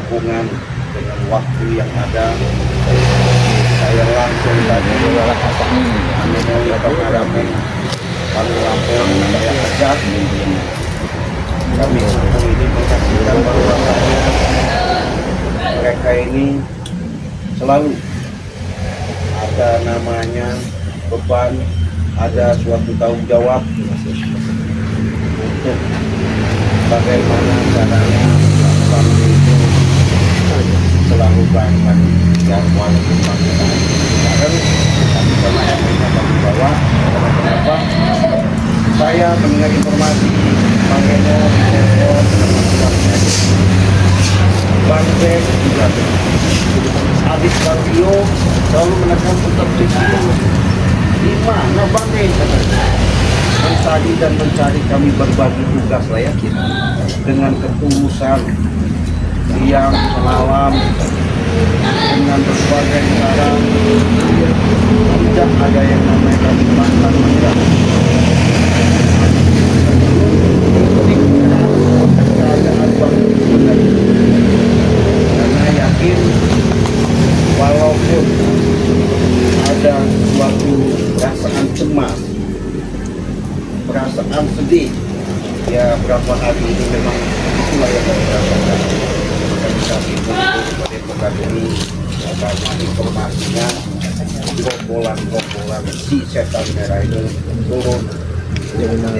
berhubungan dengan waktu yang ada. Saya langsung tadi menemui pengharapan Palu Lampung saya ajak kami semua ini menyaksikan bahwasanya mereka ini selalu ada namanya beban, ada suatu tanggung jawab untuk bagaimana caranya kami itu selalu bangun yang walaupun panggilan bareng tapi sama yang kami bawa. Kenapa? Saya mendengar informasi Bang Eno, Bang Bek juga adik Bang Rio selalu menekan tetap di sini. Di mana Bang Bek? Mencari dan mencari, kami berbagi tugas lah ya dengan ketulusan, siang malam dengan berbagai cara. Tidak ada yang namanya kami mantan mendak. Keadaan Bang karena yakin walaupun ada suatu perasaan cemas, perasaan sedih, ya berapa hari ini memang itulah yang saya rasakan. Organisasi pada pekan ini banyak informasinya, gombolan si setan merah itu turun dengan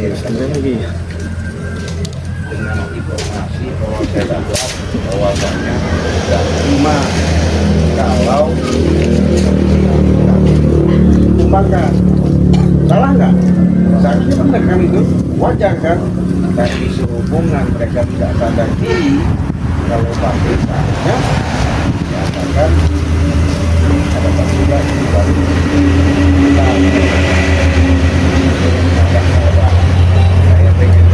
informasi bahwa saya dapat bahwasannya tidak terima kalau dikembangkan. Salah nggak? Seharusnya menekan itu wajar kan? Tapi sehubungan mereka tidak sadar diri kalau pasti saatnya dikatakan ada pasukan baru saya pengen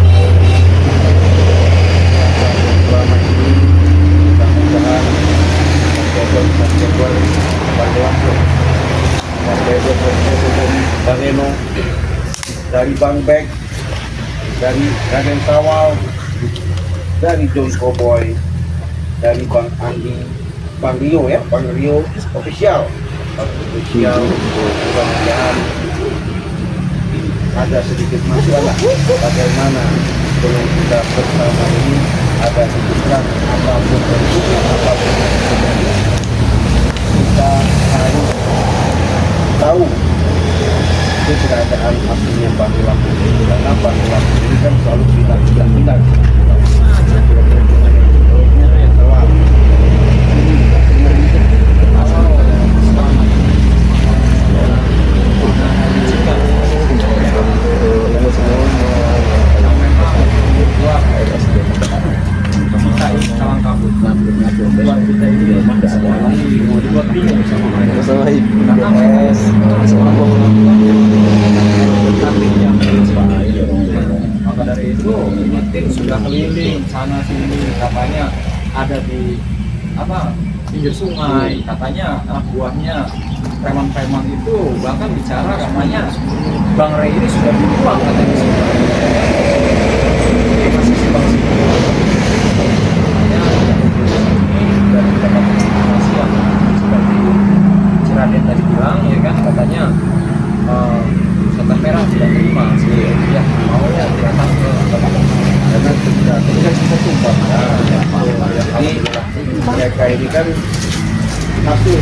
selama ini mudah-mudahan Bang Eno, dari Bang Bek, dari Raden Sawal, dari John Cowboy, dari Bang Andi, Bang Rio ya, Bang Rio official, mudah-mudahan ada sedikit masalah bagaimana dengan kita bersama ini ada sedikit apapun bentuknya, apapun bentuknya, kita harus tahu itu keadaan aslinya Palu Lampung ini. Karena Palu Lampung ini kan selalu pindah-pindah. Maka dari itu tim sudah keliling sana sini, katanya ada di pinggir sungai, katanya anak buahnya preman-preman itu bahkan bicara katanya Bang Ray ini sudah dibuang katanya di sini. Masih si Bang Sini. Katanya ini dari dapat informasi yang seperti Raden tadi bilang ya kan, katanya setan merah tidak terima sih ya, mau ya datang ke karena tidak kita tumpah. Jadi mereka ini kan masuk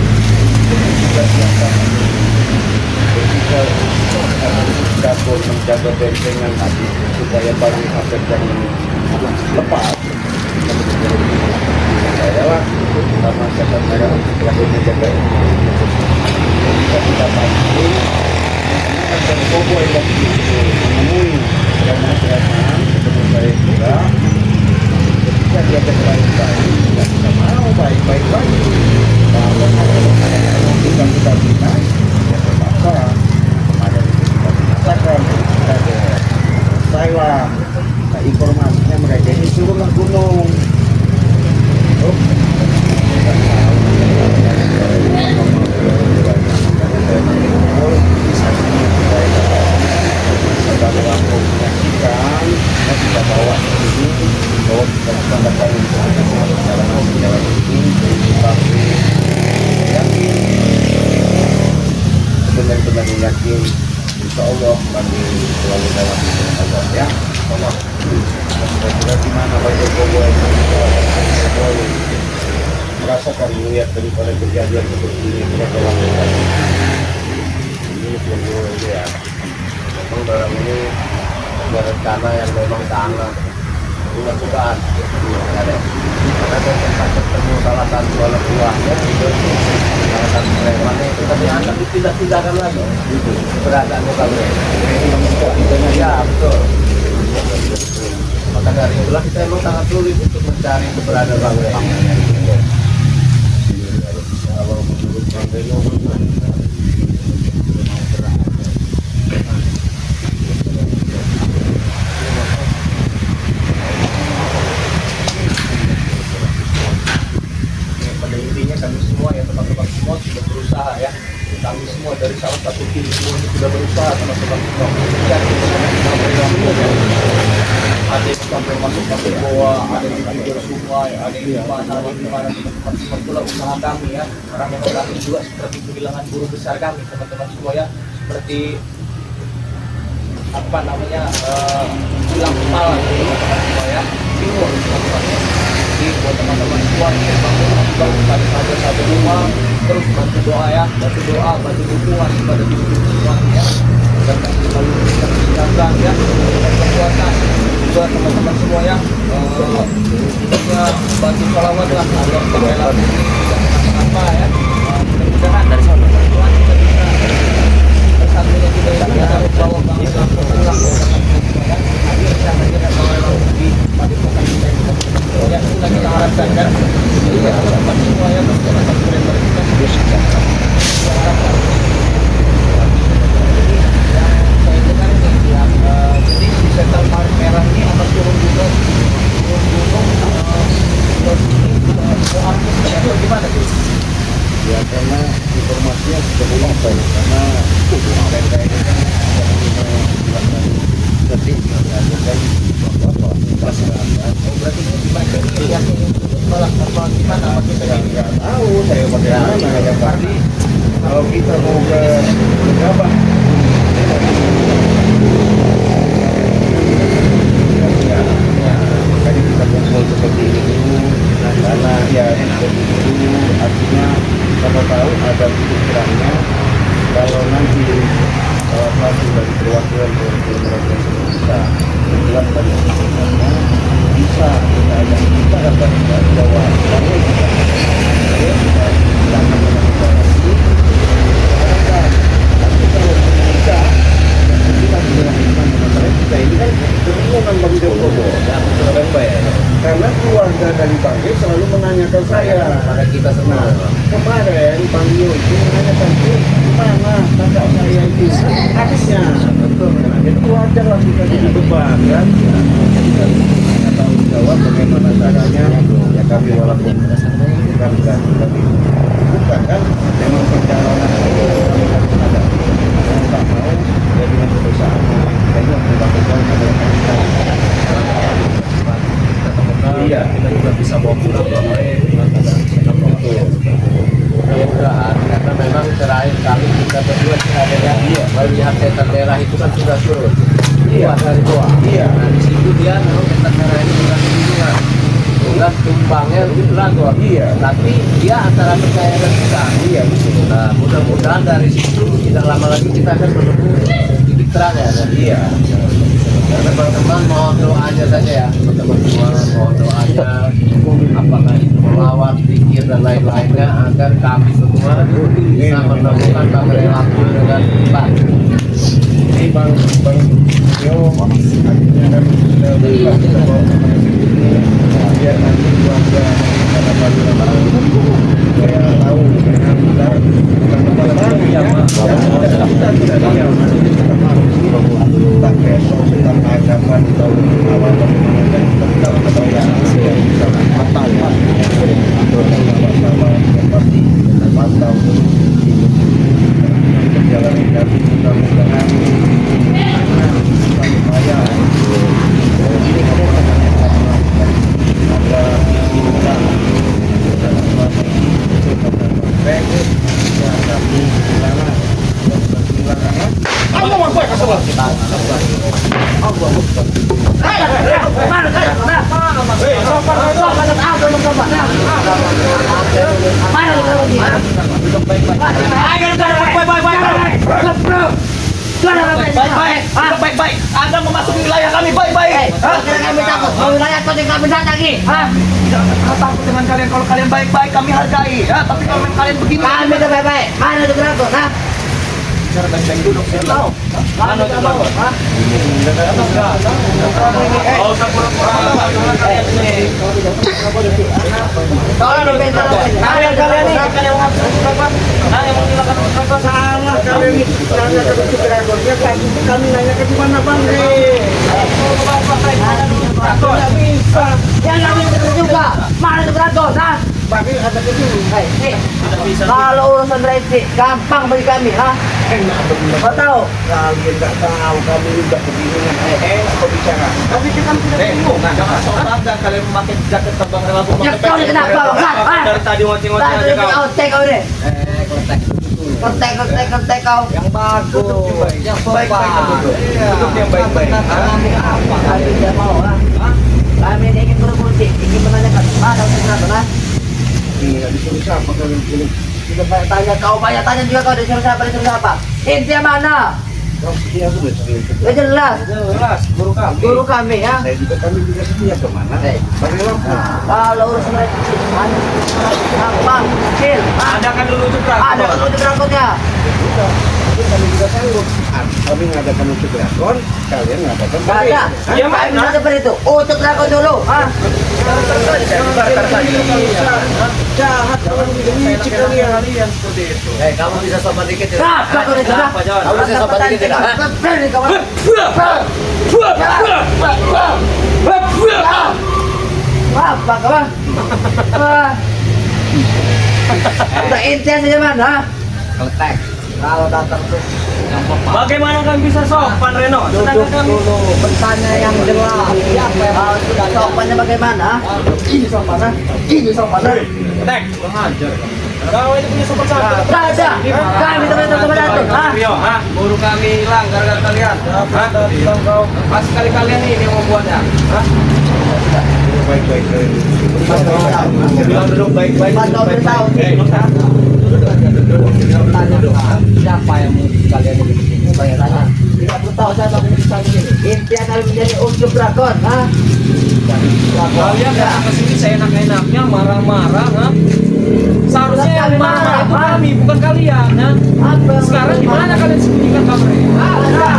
juga siapa ketika dapur menjaga bentengan hati supaya bagi aset yang lepas. Saya lah sama setan merah yang menjaga ini. Kita pasti dan Cowboy waktu itu menemui preman-preman ketemu saya juga. Ketika dia baik-baik, tidak bisa mau baik-baik lagi. Kalau kita bisa, ya terpaksa. Kemarin kita binasakan, kita saya informasinya mereka ini turunlah gunung. Kita bawa ke sini, bawa kita standarkan untuk perjalanan insya Allah kami selalu dalam Allah ya. Allah. Kira-kira di mana Pak Jokowi merasakan melihat daripada kejadian seperti ini kepada lakukan ini Jokowi ya. Memang dalam ini ada rencana yang memang sangat dilakukan. Ada karena saya sempat ketemu salah satu anak buahnya itu salah satu preman itu tapi anak tidak-tidakkan lagi keberadaannya Bang Rey. Ya betul. Maka dari itulah kita emang sangat sulit untuk mencari keberadaan Bang Rey. Kalau menurut Bang Rey kami semua ya teman-teman semua sudah berusaha ya, kami semua dari salah satu tim semuanya sudah berusaha teman-teman semua ada yang sampai masuk ke bawah, ada yang di pinggir sungai, ada yang di mana teman-teman semua itulah usaha kami ya. Orang yang kami juga seperti kehilangan guru besar kami teman-teman semua ya, seperti apa namanya hilang kepala teman-teman semua ya, bingung teman-teman ya. Jadi buat teman-teman semua yang bangun pada satu rumah terus bantu doa ya, bantu doa, bantu dukungan kepada diri semuanya dan selalu kita siapkan ya dan kekuatan juga teman-teman semua ya, juga bantu sholawat lah agar pembela ini tidak apa ya, mudah-mudahan dari sana Tuhan kita bisa bersatunya kita bisa bawa bangsa pulang ya, akhirnya kita bawa di padepokan kita ya, itulah kita harapkan kan. Jadi ya teman-teman semua ya, teman-teman mereka kita harapkan yang saya dengar ini ya, jadi di sektor Parit Merah ini akan turun gunung gimana sih? Ya karena informasinya sudah mulai karena mereka ini kan sudah membuatkan sedih dan berarti gimana ya malah apa gimana kita nggak tahu saya bagaimana ya Fardi kalau kita mau ke apa ya makanya kita kumpul seperti ini dulu karena ya seperti itu artinya kita tahu ada titik terangnya kalau nanti salah satu dari perwakilan mereka bisa menjelaskan sebenarnya bisa kita ada kita dapat jawab karena kita jangan menanti tapi kalau bisa kita bilang kita ini kan kebingungan Bang Jokowi karena keluarga dari Bang Rey selalu menanyakan saya pada kita semua kemarin Bang Rio itu menanyakan mana kakak saya itu adiknya betul jadi wajar lah kita jadi beban kan kita tahu jawab bagaimana caranya ya kami walaupun bukan kan memang perjalanan kami harus ada yang tak mau ya dengan perusahaan kita itu harus dilakukan iya kita juga bisa bawa pulang betul mudah-mudahan karena memang terakhir kali kita berdua ada ya melihat setan merah itu kan sudah turun iya dari doa iya nah di situ dia memang setan merah itu bukan kunjungan bukan tumpangnya itu lagu iya tapi dia antara percaya dan tidak iya betul nah mudah-mudahan dari situ tidak lama lagi kita akan menemukan titik terang ya iya karena teman-teman mohon doanya saja ya teman-teman semua mohon doanya apakah itu melawat, pikir dan lain-lainnya agar kami semua bisa menemukan Bang Rey Lampung dengan baik. Ini Bang Yo akhirnya kan sudah berubah kita bawa ke sini biar nanti keluarga karena baru saya tahu dengan kita bukan kepala ya kita tidak diam tentang besok tentang agama tahun awal bagaimana dan kita tahu ya bisa matang ya sama-sama yang pasti pantau perjalanan kami mudah-mudahan saya coba. Mana lu kalau dia? Duduk baik-baik. Ayo Baik-baik. Anda memasuki wilayah kami baik-baik. kami takut. Mau wilayah kau yang kami datang lagi. Kita takut dengan kalian kalau kalian baik-baik kami hargai. Tapi kalau kalian begini. Kami tuh baik-baik. Mana tuh berapa? Bicara baik-baik duduk. Mana itu berapa? Kalian ini. Kalian ini. Yang menggunakan berapa? Salah kalian itu nanya ke subscribernya, kami nanya ke mana Bang? Tidak bisa. Yang kami juga. Mana tuh berapa? Bagi ada kedua. Kalau urusan resi gampang bagi kami, Enak benar. Kau tahu? Kalian nggak tahu kami udah begini enak kau bicara. Tapi kita tidak bingung. Jangan sok anda kalian memakai jaket terbang relatif Ya kau ni kenapa, Bang? dari tadi ngoceng-ngoceng aja kau. Kau deh. Kontek kau. Yang bagus, yang baik-baik duduk. Duduk yang baik-baik. Kami apa? Kami tidak mau, Kami ini ingin berpolitik, ingin menanyakan mana sebenarnya, Ini nggak disuruh siapa kalian pilih. Kita banyak tanya juga kau disuruh siapa? Intinya mana? Kau setia sudah sering. Ya jelas, Jelas, guru kami. guru kami ya. Kami juga setia kemana? Bagi lampu. Kalau urusan revisi, gampang, kecil. Ada kan dulu juga. Ada kalau berangkutnya. Kami juga sanggup. Kami ngadakan untuk drakon, kalian ngadakan. Gak ada. Ya, Kami mana? seperti itu. Untuk berangkut dulu. Jahat kalau licik kalian. Seperti itu. Kamu bisa sopan dikit ya? Kenapa kau ini sudah? Kenapa, John? Kamu bisa sopan dikit tidak? Berani kawan. Apa kawan? Udah intinya saja mana? Keltek. Kalau datang tuh Bagaimana kami bisa sopan, Reno? duduk dulu, bertanya yang jelas. Siapa yang harus sudah sopannya bagaimana? Ini sopan, ini sopan. Tek, kurang ajar. Kau itu punya sopan satu. Gak ada. Kami teman sama Datuk. Rio, guru kami hilang gara-gara kalian. Pas sekali kalian ini yang membuatnya. Baik-baik kalian. Bilang duduk baik-baik. Pas kau beritahu. Tanya siapa yang mau kalian ini begini? Banyak tanya. Tidak perlu tahu saya mau bisa begini. Intinya kalian menjadi unsur drakon, Kalian datang ke sini seenak-enaknya marah-marah, Seharusnya yang marah itu kami, bukan kalian, Sekarang di mana kalian sembunyikan kameranya?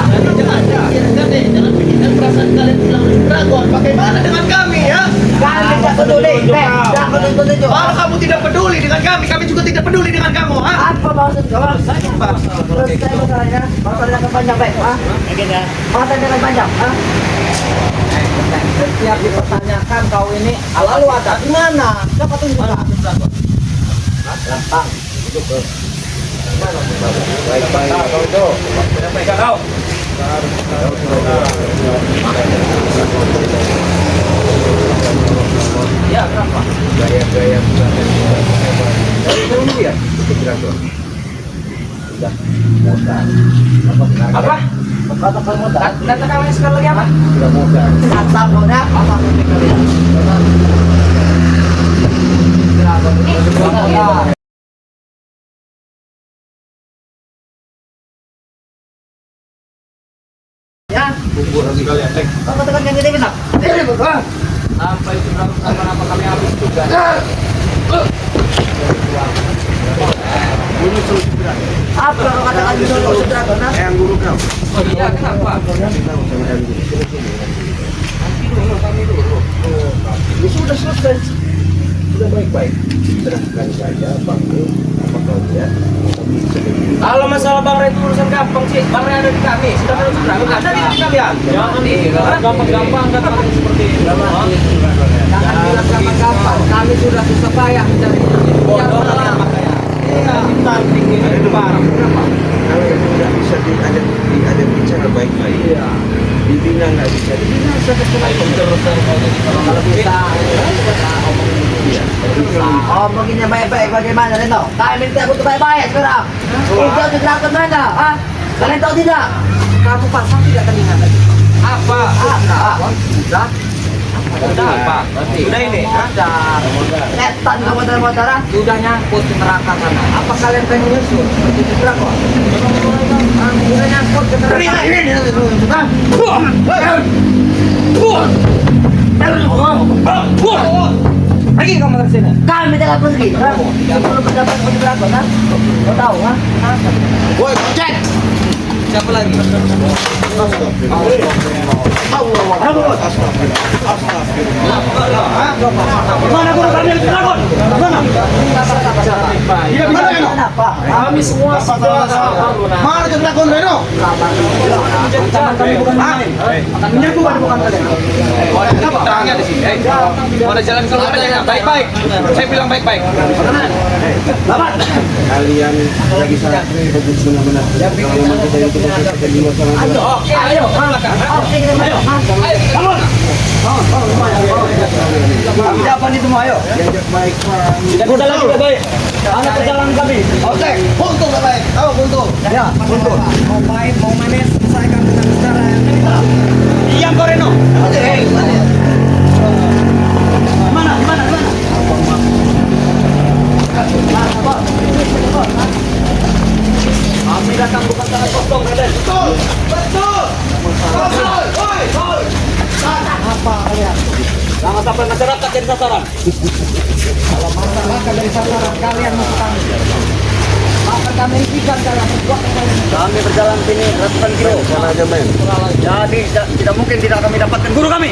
Jangan bikin perasaan kalian bilang dragon. Bagaimana dengan kami ya? Kami tidak peduli. Tidak peduli juga. Kalau kamu tidak peduli dengan kami juga tidak peduli dengan kamu. Apa maksud kau? Selesai masalahnya. Masalahnya akan panjang baik, Masalahnya akan panjang, Setiap dipertanyakan kau ini lalu ada di mana? Siapa tunjukkan? gampang. Baik-baik. Baik kau. Ya, kenapa? Gaya-gaya dulu ya untuk drakon. Sudah modal. Apa? Kata kamu tak? Kata kalian sekali lagi apa? Sudah modal. Kata muda. Apa penting kalian? Ya, Kuburan sekalian. kau katakan yang ini benar. Ini betul. Sampai itu apa kami habis juga. Guru suruh drakon. Apa kau katakan itu unsur drakon? Yang guru kau. Oh iya, kenapa? Ya sudah selesai. Sudah baik-baik. Serahkan saja Bang apa kau lihat. Kalau masalah Bang Ray itu urusan gampang sih. Bang Ray ada di kami. Sudah ada ada di kalian. Jangan gampang-gampang katakan seperti itu. Jangan bilang gampang-gampang. Kami sudah susah payah mencarinya. Bodoh kalian makanya. Iya, tanding ini depan. Kalau yang tidak bisa ada bicara baik-baik. Iya. Dibina nggak bisa dibina. Ayo terus Kalau bisa, omonginnya baik-baik bagaimana, Reno? Kami minta aku tuh baik-baik sekarang. Itu unsur drakon mana? Kalian tahu tidak? Kamu pasang tidak telinga tadi. apa? Sudah. Sudah Pak, sudah ini. Sadar. Setan kamu dalam motor. Sudah nyangkut ke neraka sana. Apa kalian pengen nyusul? Itu berapa? Sudah nyangkut ke neraka. Pergi kamu dari sini. Kami tidak pergi. Sebelum mendapat penjelasan, kan? Kau tahu, kan? Woi, cek. Siapa lagi? Mana guru kami yang dragon? Mana? Tidak bisa kan? Kenapa? Kami semua sudah Mana ke dragon Reno? Ancaman kami bukan main. Akan menyatukan bukan kalian. Terangnya di sini. Mau ada jalan keluar aja baik-baik. Saya bilang baik-baik. Lamat. Kalian tidak bisa fokus benar-benar. Kalau nanti saya itu pakai di luar sana. Ayo. Oke, kita ayo. Bangun. Kami dapat itu semua, ayo. Diajak baik Pak. Sudah lagi baik. Anak perjalanan kami. Oke, buntung baik. Tahu buntung. Ya, untuk. Mau baik, mau manis, selesaikan dengan cara yang Diam kau Reno. Mana? kami datang bukan tangan kosong, Raden. Betul. Jangan sampai masyarakat jadi sasaran. Kalau masyarakat dari sasaran kalian masuk kami. Maka kami hentikan kalian membuat kalian. Kami berjalan sini ratusan kilo. Sana aja men. Jadi tidak mungkin tidak kami dapatkan guru kami.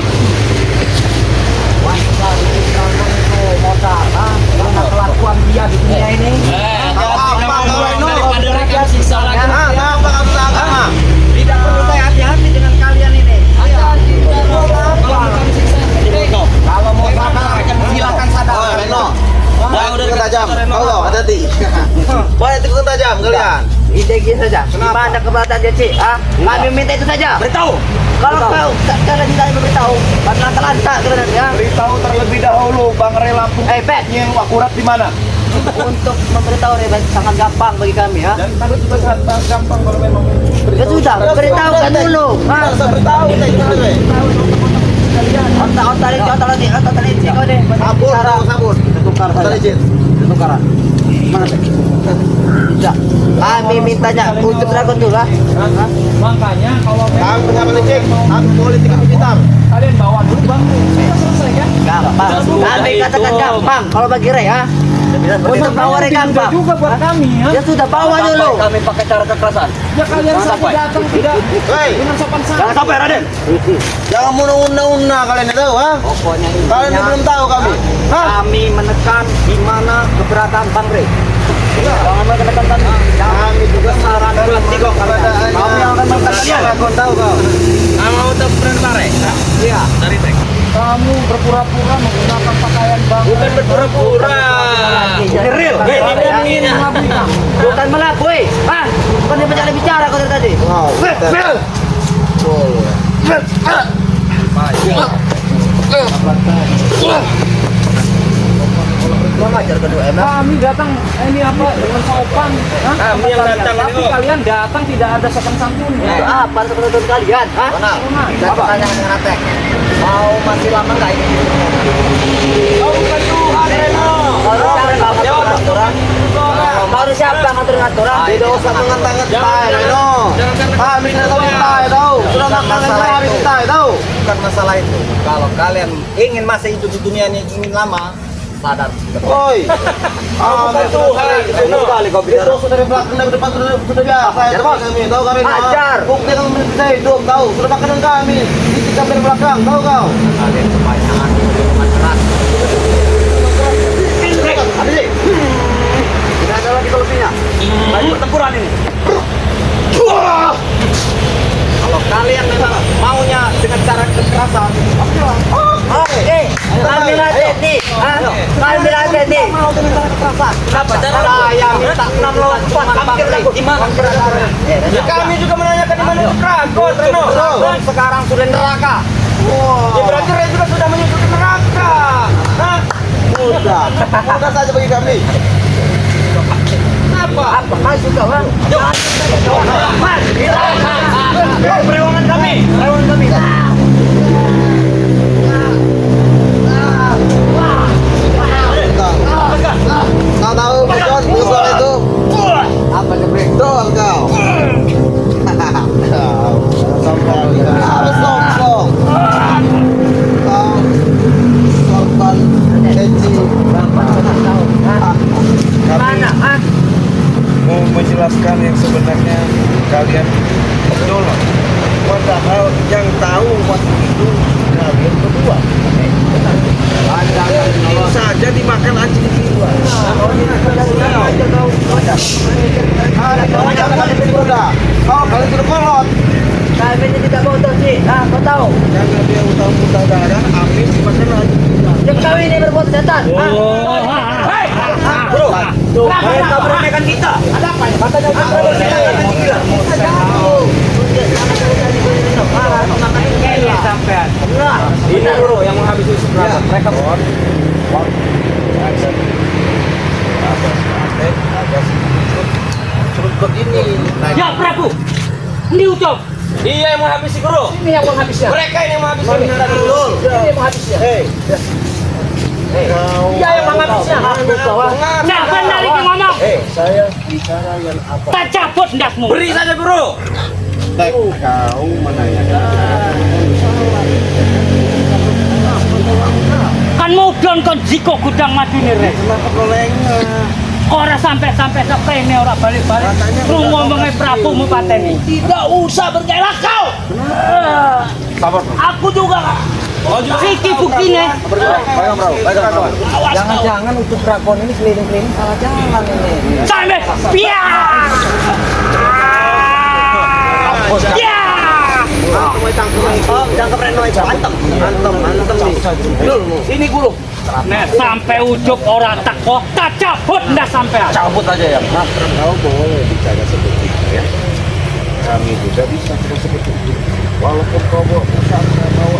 Karena kelakuan dia di dunia ini. Daripada siksa lagi. Apa kata agama? Tidak perlu saya hati-hati dengan kalian ini. Kalau mau sadar, silakan sadar. Oh, Reno. Udah tajam. Tahu, hati-hati. Wah, itu kan tajam kalian. Ide saja. Gimana keberatan dia, Cik? Kami minta itu saja. Beritahu. Kalau kau kalian tidak memberitahu, lantak-lantak kalian ya. Beritahu terlebih dahulu Bang Relampung Bet, yang akurat di mana. untuk memberitahu Rebet sangat gampang bagi kami ya. Dan takut juga sangat gampang kalau memang Ya sudah, beritahukan dulu. Harus beritahu deh gimana deh. Otak lagi kau deh. Sabun. Tukar saja. Licin. Tukaran. Mana sih? Tidak. Kami mintanya untuk dragon dulu lah. Makanya kalau memang Kamu sama licin. Aku politik sekitar. kalian bawa dulu bangku, sudah selesai kan? Gampang. Kami katakan gampang. Kalau bagi Rey ya. Untuk bawa Rey gampang. Juga buat kami ya. Ya sudah bawa dulu. Kami pakai cara kekerasan. Ya kalian Jangan saja sampai. datang tidak Hei, dengan sopan Jangan santun. sampai Raden. jangan una-una kalian itu, ha? Pokoknya Kalian ini belum tahu kami. Hah? kami menekan di mana keberadaan Bang Rey. Jangan menekan kami. Kami juga Saran berhenti kok kalian. Kami yang akan menekan kalian. Kau tahu kau. Kamu untuk berenang Iya. dari tek. Kamu berpura-pura menggunakan pakaian bangku. Bukan berpura-pura. Ini real. Ini Bukan melakui. Ah, bukan dia banyak bicara kau dari tadi. Wow. Kurang ajar kedua emang. Kami datang ini apa dengan sopan. Hah? Kami yang datang Tapi ini kok. kalian datang tidak ada sopan santun. Itu apa sebenarnya kalian? Hah? Kita bertanya dengan Atek. Mau masih lama nggak ini? Kau bukan Tuhan, Reno. Baru siapa ngaturin aturan? Tidak usah mengatakan tai, Reno. Kami tidak tahu tai tahu. Sudah makan kami tai tahu. Bukan masalah itu. Kalau kalian ingin masa hidup di dunia ini ingin lama, sadar. Oi. Kami Tuhan. Itu kali kau bicara. Itu sudah di belakang dari depan sudah biasa. Itu kami tahu kami. Ajar. Bukti kamu bisa hidup tahu. Sudah makan dengan kami. Kita dari belakang tahu kau. Kalian kebanyakan minuman keras. Ada sih. Tidak ada lagi solusinya. Lagi pertempuran ini. Kalau kalian memang maunya dengan cara kekerasan, Oke, kami lanjut nih. Kami lanjut nih. mau dengan cara kekerasan. Kenapa? Saya minta 6 lawan 4 hampir lagu di mana? Ya, kami juga menanyakan di mana Dragon, Reno. Dragon sekarang sudah neraka. Ya berarti Ray juga sudah menyusul ke neraka. Hah? Mudah saja bagi kami. Apa? Mas juga bang. Mas, Perewangan kami. Lawan kami. kami ini berbuat setan. Hei, bro, mereka meremehkan kita. Ada apa ya? Katanya kita bersilakan gila. Sampean. Ini bro yang menghabisi sebelah. Mereka Serut ini. Ya Prabu. Ini ucap. Dia yang menghabisi guru. Ini yang menghabisnya. Mereka yang menghabisi kita dulu. Ini yang menghabisnya. Hei, Dia yang menghabisnya. Nah, benar ini ngomong. saya bicara yang apa? Tak cabut ndakmu. Beri saja guru. Kau menanyakan. Kan mudon kon jiko gudang madune rek. Kenapa kau lengah? Ora sampai sepene ora balik-balik. Lu ngomongnya Prabu mu pateni. Tidak usah bergerak kau. Aku juga. Siki buktinya. Jangan-jangan untuk drakon ini keliling-keliling salah jalan ini. Sampai piak. Ya. Jangan Reno aja. Antem nih. Ini guru. Nek sampai ujub ora teko, tak cabut ndak sampean. Cabut aja ya. Mas, kau boleh bicara seperti itu ya. Kami juga bisa terus seperti itu. Walaupun kau bawa pusaka, bawa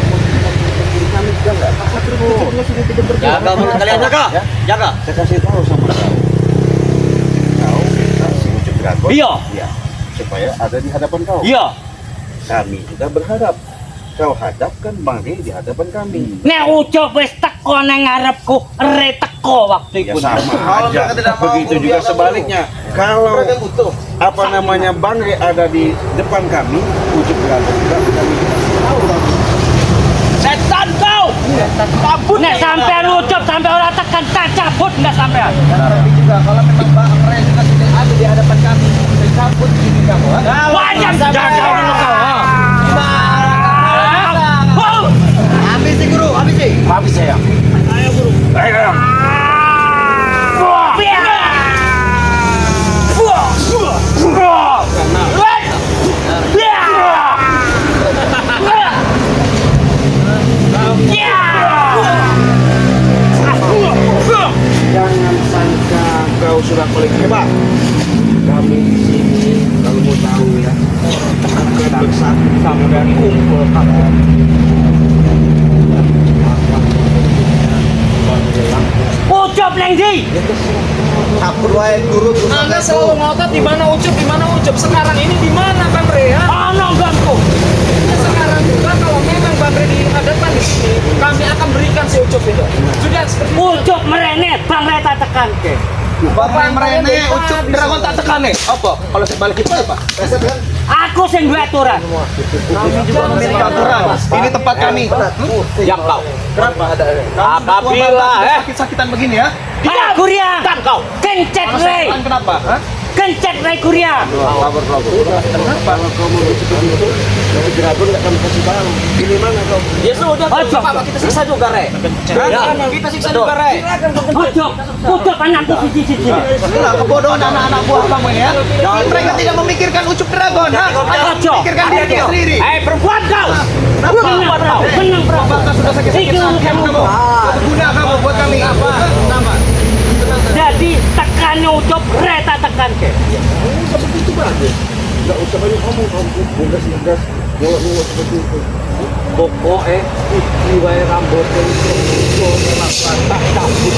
kami juga nggak apa-apa. Terus sudah tidak berjalan. Jaga mulut kalian jaga. Jaga. Saya kasih tahu sama kau. Kau minta si Ucup Dragon. Iya. Iya. Supaya ada di hadapan kau. Iya. Kami juga berharap kau hadapkan Bang Rey di hadapan kami. Nek ujub wis teko nang ngarepku, re teko waktu Ya iku. sama aja. Begitu juga sebaliknya. Kalau apa namanya Bang Rey ada di depan kami, Ucup Dragon juga kami tahu. Setan kau. Nek sampean ujub sampai ora tekan, tak cabut ndak sampean. Tapi juga kalau memang Bang Rey juga tidak ada di hadapan kami, saya cabut ini kamu. Wajib jaga dulu kau. Habisi guru, habisi. Habis saya. Biar. Jangan sangka kau sudah paling hebat. Kami di sini kalau mau tahu ya, akan bersama dan kumpul kamu. Ujub nang ndi? Cabut wae guru. Anda selalu ngotot di mana Ucup sekarang ini di mana Bang Rey ya? Ana gangku. Sekarang juga kalau memang Bang Rey dihadapkan di sini, kami akan berikan si Ucup itu. Sudah seperti Ujub merene Bang Rey tak tekan ke. Bapak merene Ucup Dragon tak tekan nih. Apa? Kalau sebalik itu apa? Reset kan? Aku sing duwe aturan. Kami juga memiliki aturan. Ini tempat kami. Yang kau. Kenapa ada? Apabila sakit-sakitan begini ya. Hei Kuria. Dan kau. Kencet Rey. Kenapa? Hah? Kencet Rey Kuria. Kalau kau mau seperti itu, Ucup Dragon nggak akan kasih tahu. Ini mana kau? Ya sudah, Bapak kita siksa juga, Rey. Kita siksa juga, Rey. Ujub anakku siji-siji. Nah, kebodohan anak-anak buah kamu ini ya. Mereka tidak memikirkan Ucup Dragon, ha? Ojo. Memikirkan diri sendiri. Perempuan kau. Menang Prabu. Menang Prabu. Bapak sudah sakit-sakit Iki hati kamu. kamu. Guna kamu buat kami. Sama. Jadi tekannya Ujub Rey tak tekan ke. Seperti itu bagus. Nggak usah banyak ngomong, kamu bugas-bugas, nyolok-nyolok seperti itu. Pokoknya iki wae rambutnya itu tak cabut.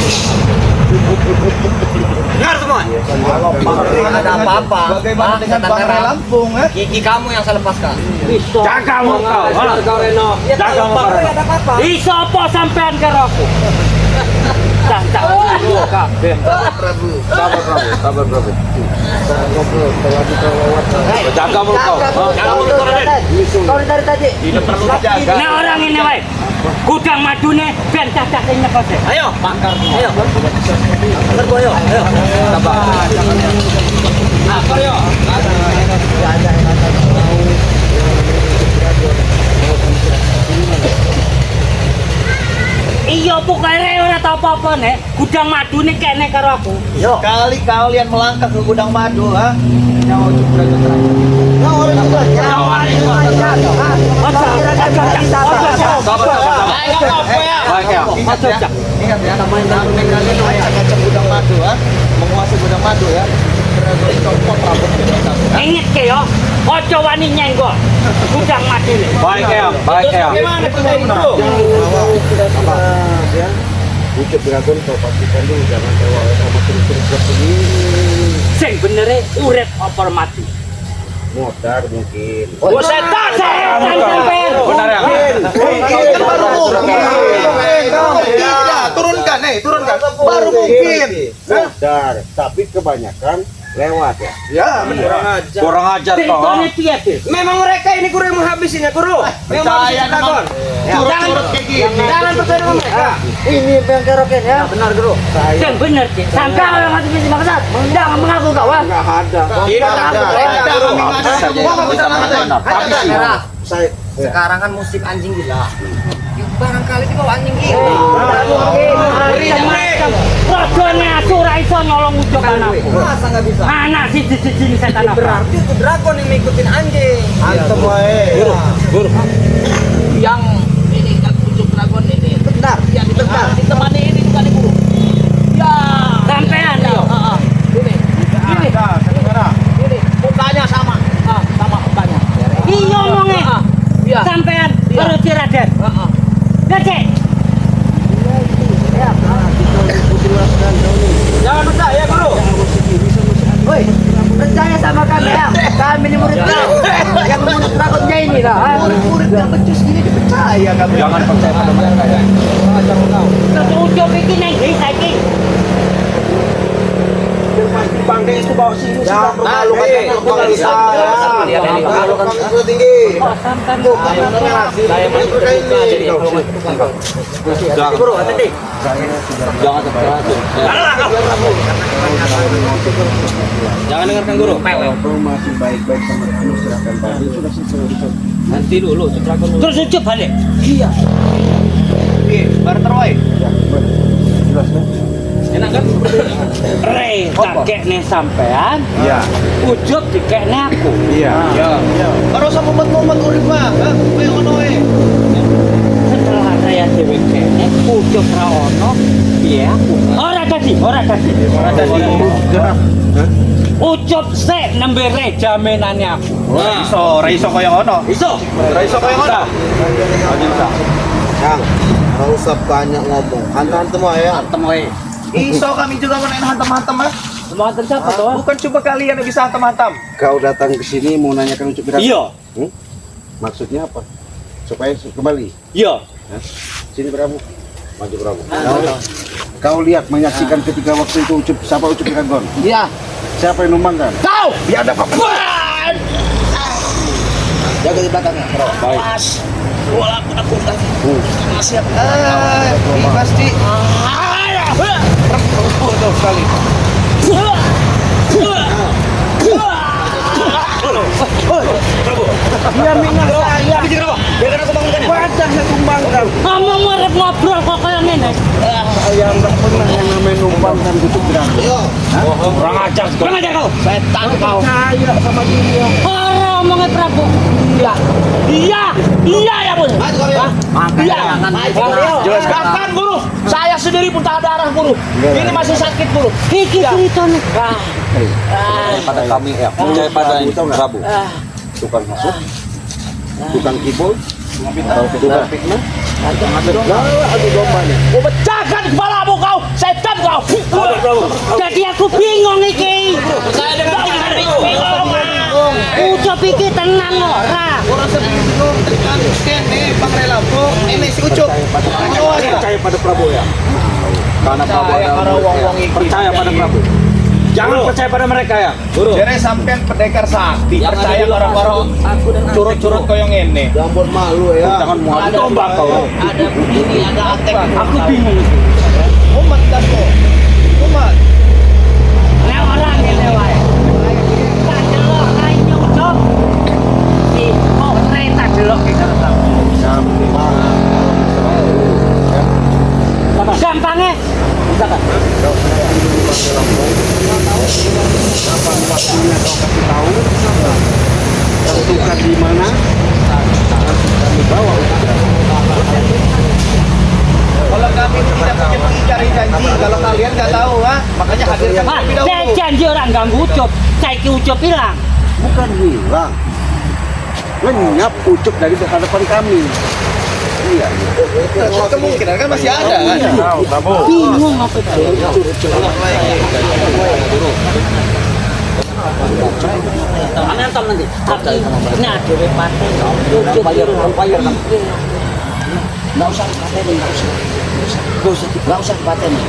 Dengar semua. Kalau ada apa-apa, bagaimana dengan Bang Rey Lampung? Gigi kamu yang saya lepaskan. Jaga mulut kau. Kau Reno. Ya kalau Bang Rey ada apa-apa. Iso apa sampean karo aku? Tak kabeh. Sabar Prabu. Kita ngobrol, kalau kita lewat. Jaga mulut kau. Jaga mulut kau, Raden. Kau dari tadi. Tidak perlu dijaga. Nah orang ini wae. Gudang madune ben cacah sing nekose. Ayo, bakar. Ayo. Bakar gua, ayo. Ayo. Sabar. Bakar yo. Iya pokoknya ora tau apa-apa nek. Gudang madune kene karo aku. Sekali kalian melangkah ke gudang madu, ha? nyawa Ucup Dragon terakhir. Ingat ya, ngacak gudang madu ya, menguasai gudang madu ya. Dragon copot rambutnya satu. Ingat ke yo, ojo wani nyenggol. Gudang madu ini. Baik ya. Gimana tuh tadi bro? Ya. Ucup Dragon kau pastikan dulu jangan tewa sama terus begini. Sing benere urip apa mati. Modar mungkin. Oh, setan sampean. Benar ya? Baru mungkin. Turunkan. Baru mungkin. Modar, tapi kebanyakan lewat ya. Ya, kurang ajar kok. Ceritanya piye, Bil? Memang mereka ini guru yang menghabisinya guru. Yang Percaya menghabisi dragon. Turut-turut kayak gini. Jangan percaya dengan mereka. Ini yang keroken ya. Benar guru. Sing bener, Cik. Sampai orang mati misi maksud. Jangan mengaku kawan. Enggak ada. Saya Sekarang kan musim anjing gila. Barangkali itu bawa anjing gila. Rajane asura iso nyolong ujuk anakku. Masa nggak bisa? Anak siji-siji setan apa? Berarti itu dragon yang ngikutin anjing. antem wae. Yang ini kan ujuk dragon ini. Benar. Yang benar. Ditemani ini bukan guru. Ya. Sampean yo. Ini. Ini. Mukanya sama. Sama mukanya. Iya omonge. Iya. Sampean baru Raden. Ya, Cik. Jangan percaya guru. Woi, percaya sama kami ya. Kami ini murid yang murid dragonnya ini lah. Murid yang becus gini dipercaya kami. Jangan percaya pada mereka ya. Terus ujuk iki nang ndi saiki? Bangke itu bawa sini sudah malu kan tinggi. Oh, sampean. Saya masuk terbuka jadi Guru, hati-hati. Jangan terperhati. Jangan dengarkan guru. Kau masih baik-baik sama kamu serahkan tadi sudah selesai. Nanti dulu, Dragon dulu. Terus ujuk balik. Oke, bar terwai. Jelas kan? Enak kan? Re, tak kekne sampean. Iya. Ujuk dikekne aku. Iya. Baru sama momen-momen urip mah, koyo ngono wae. Setelah saya dhewe kekne, ujuk ra ono. Piye aku? Ora dadi. Gerak. Ujuk sik nembe re jaminane aku. Ra iso koyo ngono. Iso. Ra iso koyo ngono. Kang, enggak usah banyak ngomong. Hantam ya. Antem wae. Iso kami juga main hantam-hantam mah. Semua siapa tuh? Bukan cuma kalian yang bisa hantam-hantam. Kau datang ke sini mau nanyakan Ucup Dragon? Iya. Maksudnya apa? Supaya kembali. Iya. Sini Prabu. Maju Prabu. Kau lihat menyaksikan ketika waktu itu siapa Ucup Dragon? Iya. Siapa yang numbangkan? Kau. Ya ada apa? Jaga di belakangnya. Baik. Aku siap. Ini pasti betul sekali. Dia minyak saya. Biarkan aku bangunkan. Wajahnya tumbangkan. Ngomong urip ngobrol kok kayak ngene. Saya nggak pernah yang namanya numbangkan Ucup Dragon. Kurang ajar sekali. Kurang ajar kau. Setan kau. Percaya sama dia. Ora omongnya Prabu. Iya ya bos. Iya. Jelaskan guru. Saya sendiri pun tak darah guru. Ini masih sakit guru. Iki ceritanya. Pada kami ya, percaya pada Prabu. Tukang masuk. Tukang kibul. Tukang fitnah. Aduh dombanya. Aku pecahkan kepalamu kau, setan kau. Jadi aku bingung iki. Saya dengan Bingung. Ucap iki tenang ora. Orang sebelum tekan scan nih Bang Rela bro, ini si Ucup. Percaya pada Prabu ya. Karena Prabu ada percaya pada Prabu. Jangan percaya pada mereka ya, Guru. Jadi sampean pendekar sakti, percaya orang-orang curut-curut koyong ini. Jambon malu ya. Jangan mau tombak kau. ada ini ada atek. Aku bingung. Umat dan kau. Umat. Nek orang ngene wae. Tak delok kae nyucuk. Si kok tak delok ki karo kamu. Gampangnya Misalkan. Kapan waktunya kau kasih tahu? Tentukan di mana? Kami bawa untuk Kalau kami tidak punya pengingkari janji, kalau kalian nggak tahu, makanya hadirkan Ah, terlebih saya dahulu. janji orang ganggu Ucup. Saya ke Ucup hilang. bukan hilang. Lenyap Ucup dari hadapan kami. Iya. Kemungkinan kan masih ada kan? Bingung aku tadi. Kami nonton nanti. Tapi ini ada di pantai. Ucup Bayar kan. Iya. Nggak usah dipatenin, nggak usah dipatenin.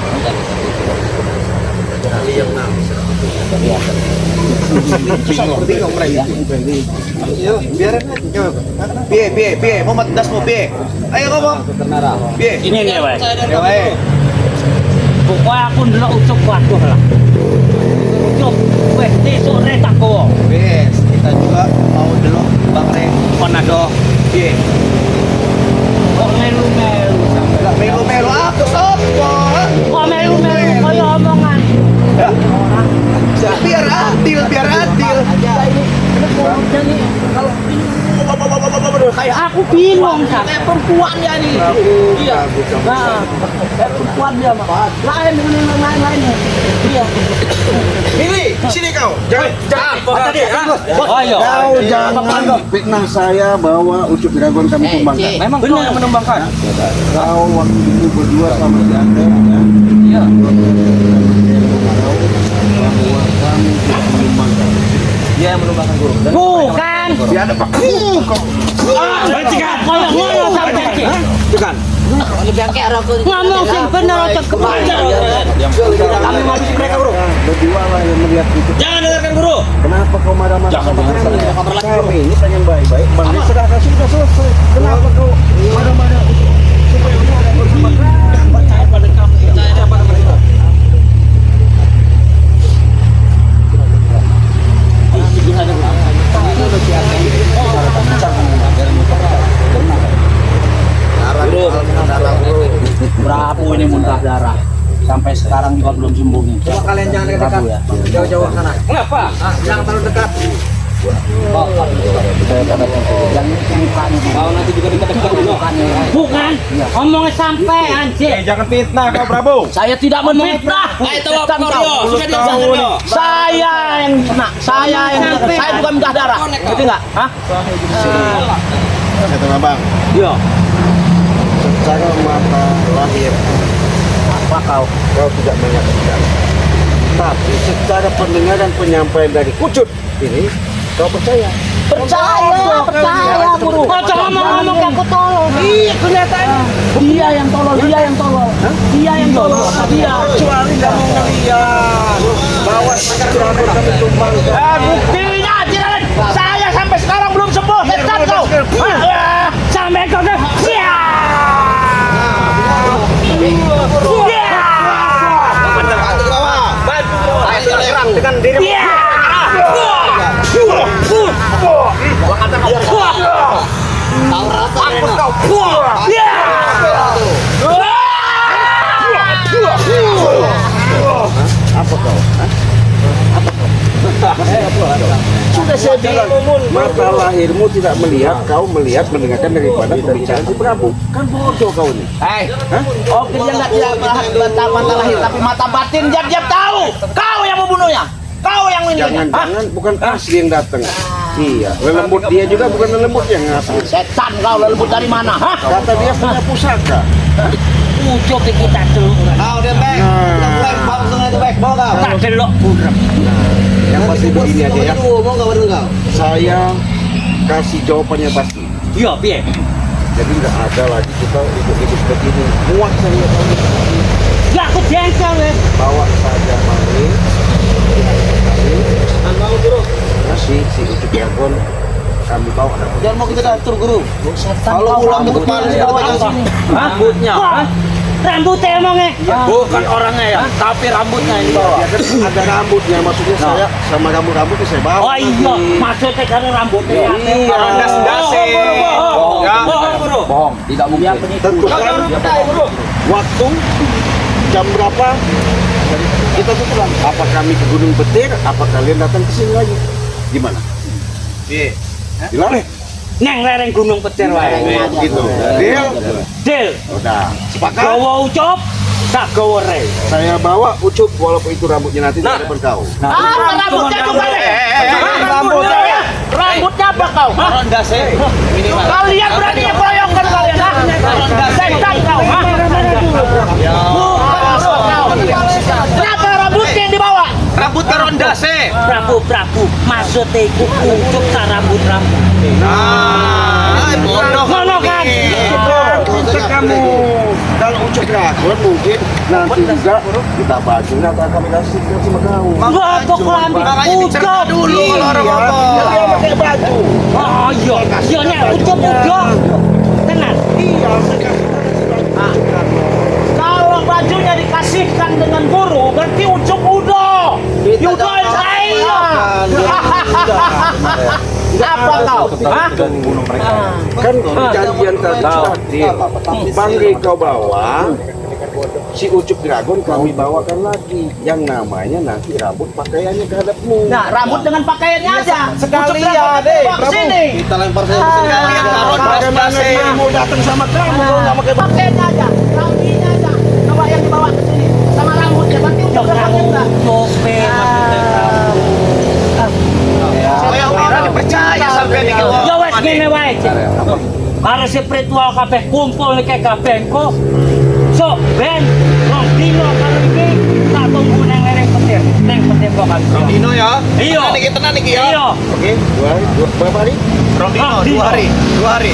Bingung mereka. Yuk, biarin aja. Biar, mau dasmu biar. Ayo ngomong. Biar. Ini nih, Wei. Ya, wae. Pokoknya aku ndelok Ucup waduh lah. Ucup, weh, di sore tak kowe. Wes, kita juga mau dulu Bang Reng. Panado. Biar. Kok melu-melu sampai. Enggak melu-melu aku sopo. Kok melu-melu kaya omongan. Biar adil, biar adil. Kayak aku bingung kan. Kayak perempuan ya nih. Iya. Nah, kayak perempuan dia mah. Lain dengan yang lain-lainnya. Iya. Mili, sini kau. Jangan. Tadi, Ayo. Kau jangan fitnah saya bahwa Ucup Dragon kami tumbangkan. Memang benar yang menumbangkan. Kau waktu itu berdua sama si Anda ya. Iya. Bahwa kami tidak menumbangkan. Dia yang menumbangkan guru. Bukan. Dia ada pak. Kalau ngono sampai sih. Ngomong sing bener aja kebaca. Kami mau habisi mereka, Bro. Berdua lah yang melihat itu. Jangan dengarkan guru. Kenapa kau marah-marah? Kami ini pengen baik-baik. Bang, sudah selesai. Kenapa kau marah-marah? Supaya orang ada bersama kami. Percaya pada kamu. Percaya pada mereka. Berapa ini muntah darah? Sampai sekarang juga belum sembuh nih. Coba kalian jangan dekat-dekat. Jauh-jauh sana. Kenapa? Jangan terlalu dekat. Mau nanti juga dekat-dekat dulu. Bukan. Ngomongnya sampai anjir. Jangan fitnah kau, Prabu. Saya tidak memfitnah. Saya yang kena. Saya bukan muntah darah. Ngerti enggak? Hah? Kata Abang, Iya. secara mata lahir, apa kau tidak menyaksikan. Tapi secara pendengaran penyampaian dari Ucup ini, kau percaya. Percaya, Guru. Kau jangan ngomong aku tolol. Iya, kenyataannya. Dia yang tolol. Dia yang tolol. Kecuali kamu ngeliat bahwa sekarang kami tumbangkan. Buktinya tidak. Saya sampai sekarang belum sembuh. Setan kau. Sampai kau deh. Dengan diri. Apa kau? Sudah saya bilang, mata lahirmu tidak melihat, kau melihat mendengarkan daripada pembicaraan si Prabu. Kan bodoh kau ini. Oke, dia nggak tidak mata lahir, tapi mata batin dia tahu. Kau yang membunuhnya. Kau yang ini. Jangan-jangan bukan asli yang datang. Iya, lelembut dia juga bukan lelembut yang asli. Setan kau lembut dari mana? Hah? Kata dia punya pusaka. Ucuk kita dulu. Kau dia baik. Kita mulai bawa sungai itu baik. Bawa kau. Tak delok buram. Yang pasti begini aja ya. Mau kau bener kau? Saya kasih jawabannya pasti. Iya, piye? Jadi nggak ada lagi kita ikut-ikut begini. Muak saya tahu. Ya aku jengkel wes. Bawa saja mari. Mau guru. Nasi si Ucup Dragon kami bawa. Jangan mau kita atur guru. Kalau ulang ke depan Hah? Rambutnya. Rambutnya emangnya? Bukan orangnya ya, tapi rambutnya yang dibawa. Ya kan ada rambutnya, maksudnya saya sama rambut-rambutnya saya bawa. Oh iya, maksudnya karena rambutnya. Iya. Das-dasi. Bohong, Ya. Tidak mungkin. Tentukan waktu jam berapa kita tuh pulang. Apa kami ke Gunung Petir, apa kalian datang ke sini lagi? Gimana? Iya. Bilang deh. Neng lereng Gunung Petir wae. Gitu. Deal. Deal. Udah. Sepakat. Gawa ucup, tak gawa rey. Saya bawa Ucup walaupun itu rambutnya nanti di depan kau. Rambutnya juga deh. Rambutnya ya. Rambutnya apa kau? Ronda saya. Kalian beraninya keroyokan kalian, ha? Setan kau, ha? Kenapa rambutnya yang dibawa? Rambut ke ronda saya. Prabu, maksudnya iku ucup tak rambut-rambut. Bodoh. Ngono kan? Untuk kamu kalau Ucup Dragon mungkin nanti juga kita baju nanti kami kasih sama kau. Enggak, kok kelambi Makanya dicerita ucup. dulu kalau orang ngomong. Dia pakai baju. Oh iya, iya nek ucup udah. Tenang. Iya, sekarang Kalau bajunya dikasihkan dengan guru, berarti ucup udah. Yudo saya. Apa kau? Hah? kan janjian tadi Bangge kau bawa si Ucup Dragon kami bawakan lagi yang namanya nanti rambut pakaiannya kehadapmu. Nah, rambut dengan pakaiannya aja. Sekalian deh, Prabu. Sini. Kita lempar saya sekalian ke ronda Bagaimana saya. dia mau datang sama kamu kalau nggak pakai baju? Pakaiannya aja, rambutnya aja. Coba yang dibawa ke sini. Sama rambutnya, berarti udah rambut. Saya orang dipercaya sampai nih kalau. Ya wes gini wae. Harus spiritual kabeh kumpul nih kayak kabeh kok. So, Ben, Rong Dino kalau ini tak tunggu neng lereng petir. Neng petir kok kan. Dino ya. Iya. Tenang nih ya. Iya. Oke, berapa hari? Dino, Ah, Dino. 2 hari. 2 hari.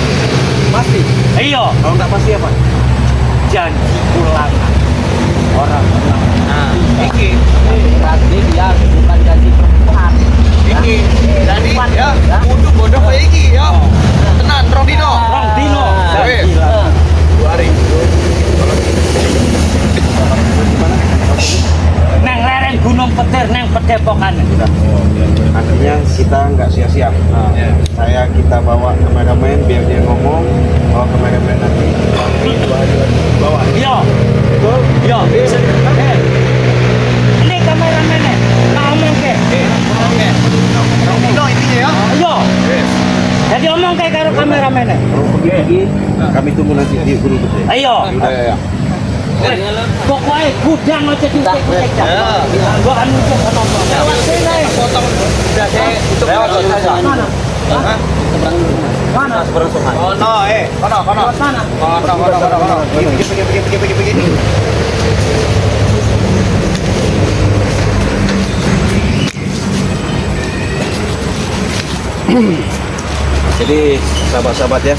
Pasti. Iya. Kalau nggak pasti apa? Janji ulangan. Orang Nah, iki. berarti dia bukan janji perempuan. Iki. Jadi ya, kudu bodoh kayak iki ya. Tenan, Rong Dino. Rong Dino. Oke. 2 hari. Neng lereng Gunung Petir, neng Pedepokan. Artinya kita nggak sia-sia. Kita bawa kameramen biar dia ngomong. Bawa kameramen nanti. 2 hari lagi bawa. Iya. Betul? Iya. Ini kameramennya. Ngomong ke. Oke. Rong Dino intinya ya. Iya. Jadi omong kayak karo kameramennya. Kalau pergi kami tunggu nanti di Gunung Petir. Ayo. Ya. Pokoknya gudang aja diutek-utek. Gua kan nuntut sama gua. Lewat sini. Potong udah saya tutup lewat saja. Mana? Mana? Oh no, kono. Lewat mana? Kono. Begini. Jadi sahabat-sahabat ya,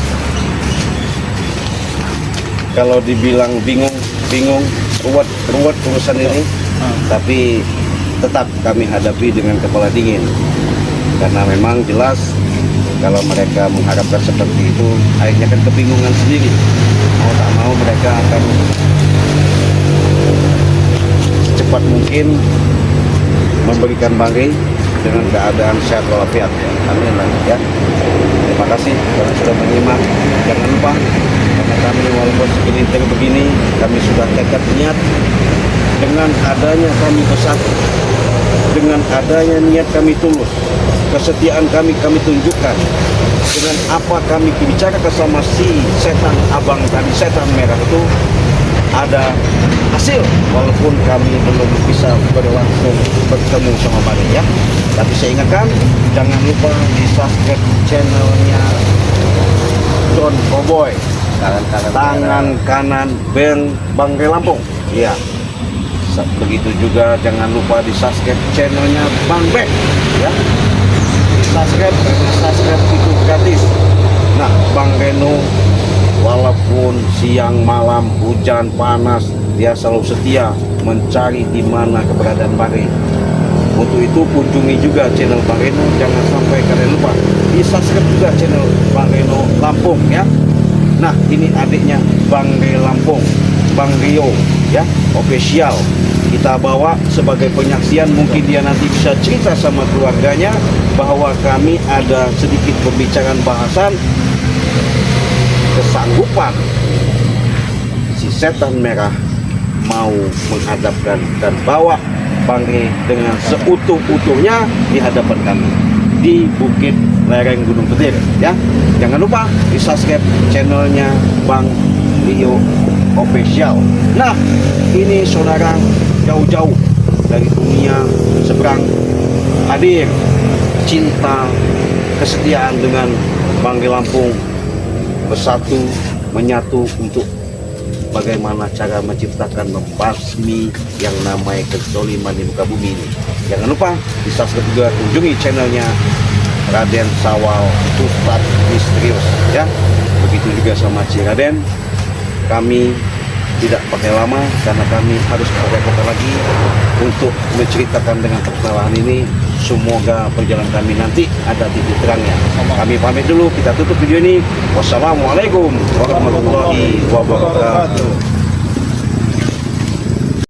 kalau dibilang bingung, ruwet urusan ini, tapi tetap kami hadapi dengan kepala dingin, karena memang jelas kalau mereka mengharapkan seperti itu, akhirnya kan kebingungan sendiri. Mau tak mau mereka akan secepat mungkin memberikan Bangge dengan keadaan sehat walafiat. Amin lah ya. Terima kasih karena sudah menyimak. Jangan lupa karena kami walaupun segelintir begini, kami sudah tekad niat dengan adanya kami bersatu, dengan adanya niat kami tulus, kesetiaan kami tunjukkan. Dengan apa kami bicarakan sama si setan abang tadi, setan merah itu ada hasil walaupun kami belum bisa berlangsung bertemu sama Bang ya. Tapi saya ingatkan jangan lupa di subscribe channelnya John Cowboy, tangan kanan Bangge Lampung ya. Begitu juga jangan lupa di subscribe channelnya Bang Bek ya. Subscribe itu gratis. Nah, Bang Reno walaupun siang malam hujan panas dia selalu setia mencari di mana keberadaan Bang Reno. Untuk itu kunjungi juga channel Bang Reno, jangan sampai kalian lupa di subscribe juga channel Bang Reno Lampung ya. Nah, ini adiknya Bang Re Lampung, Bang Rio ya, official. Kita bawa sebagai penyaksian, mungkin dia nanti bisa cerita sama keluarganya bahwa kami ada sedikit pembicaraan bahasan kesanggupan si setan merah mau menghadapkan dan bawa Bangre dengan seutuh-utuhnya di hadapan kami di Bukit Lereng Gunung Petir ya. Jangan lupa di subscribe channelnya Bang Rio Official. Nah, ini saudara jauh-jauh dari dunia seberang hadir, cinta, kesetiaan dengan Bangre Lampung bersatu menyatu untuk bagaimana cara menciptakan membasmi yang namanya kezaliman di muka bumi ini. Jangan lupa di subscribe juga, kunjungi channelnya Raden Sawal Ustadz Misterius ya. Begitu juga sama Ci Raden. Kami tidak pakai lama karena kami harus pakai lagi untuk menceritakan dengan permasalahan ini. Semoga perjalanan kami nanti ada titik terangnya. Kami pamit dulu, kita tutup video ini. Wassalamualaikum warahmatullahi wabarakatuh.